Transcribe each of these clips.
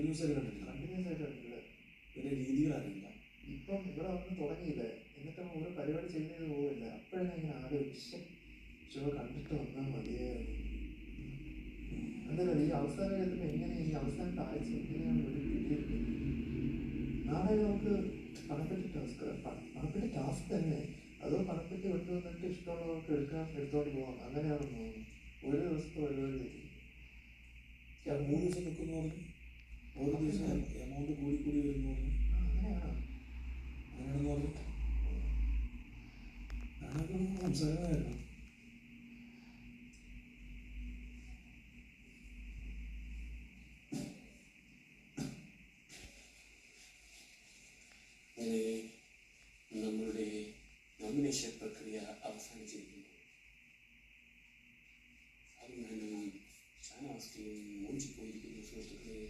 Continuous ആയിട്ട് കണ്ടിട്ടില്ല. പിന്നെ രീതികൾ അറിയില്ല. ഇപ്പം ഇവിടെ വന്ന് തുടങ്ങിയില്ലേ, എന്നിട്ട് ഓരോ പരിപാടി ചെയ്യുന്നത് പോകില്ല. അപ്പോഴാണ് ഇങ്ങനെ ആലോചിച്ച് ഷോ കണ്ടിട്ട് വന്നാൽ മതിയായിരുന്നു. എന്തായാലും ഈ അവസാനം എത്തുമ്പോൾ എങ്ങനെ ഈ അവസാനത്തെ ആഴ്ച എങ്ങനെയാണ് ഒരു പിടിയിട്ട് നാളെ നമുക്ക് പണപ്പെട്ടി ടാസ്ക് തന്നെ, അതോ പണപ്പെട്ടി കൊണ്ടുവന്നിട്ട് ഇഷ്ടമുള്ളവർക്ക് എടുത്തോണ്ട് പോകാം, അങ്ങനെയാണെന്ന് തോന്നുന്നു. ഒരു ദിവസത്തെ പരിപാടി 3 ദിവസം നിൽക്കുന്നു പറഞ്ഞു. ഓരോ ദിവസം എമൗണ്ട് കൂടി വരുന്നു. അങ്ങനെയാണെന്ന് പറഞ്ഞു. ഞാനൊക്കെ സംസാരമായിരുന്നു. നമ്മളുടെ നോമിനേഷൻ പ്രക്രിയ അവസാനിച്ചിരിക്കുന്നു. ഞാനും ഷാനവാസ്കയും മൂഞ്ചിപ്പോയിരിക്കുന്നു സുഹൃത്തുക്കളെ.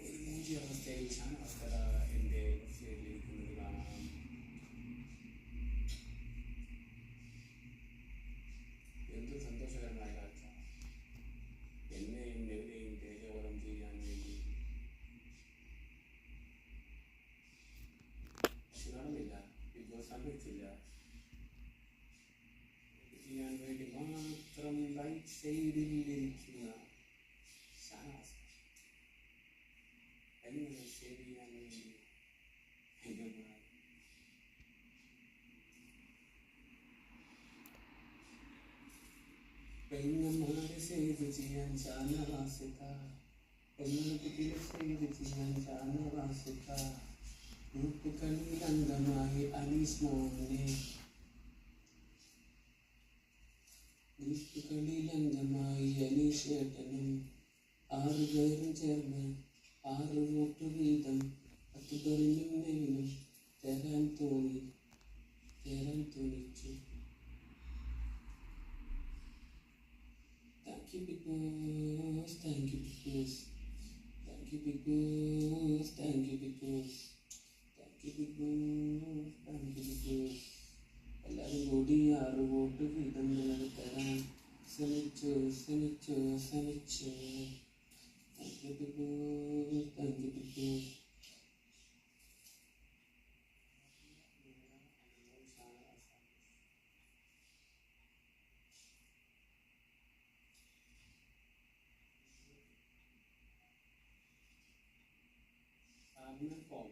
ഒരു മൂഞ്ചിയ അവസ്ഥയിൽ ഷാനവാസ്കര എൻ്റെ സൈഡിലിരിക്കുന്നത് കാണാം. എന്ത് സന്തോഷകരമായ കാഴ്ച. എന്നെയും നെവിനെയും തേജോവധം ചെയ്യാൻ വേണ്ടി കാണുന്നില്ല, ബിഗ് ബോസ് സമ്മതിച്ചില്ല. ചെയ്യാൻ വേണ്ടി മാത്രം റൈറ്റ് സൈഡിലിരിക്കുന്ന ഷാനവാസ് എങ്ങനെ സേവ് ചെയ്യാൻ വേണ്ടി പെങ്ങന്മാരെ സേവ് ചെയ്യാൻ ഷാനവാസിക്ക, പെങ്ങൾക്ക് സേവ് ചെയ്യാൻ ഷാനവാസിക്ക, ഗ്രൂപ്പുകളിലംഗമായി അനീസ് മോഹനെ, ഗ്രൂപ്പുകളിലംഗമായി അനീഷ് ഏട്ടനും 6 പേരും ചേർന്ന് 6 വോട്ട് വീതം 10 പേരിലും നെവിനും തരാൻ തോന്നിച്ചു. Thank you Bigg Boss, thank you Bigg Boss, thank you Bigg Boss, thank you Bigg Boss, thank you Bigg Boss, thank you Bigg Boss. എല്ലാവരും കൂടി 6 വോട്ട് വീതം നിങ്ങൾക്ക് തരാൻ ശ്രമിച്ചു. Thank you Bigg Boss, thank you Bigg Boss. Form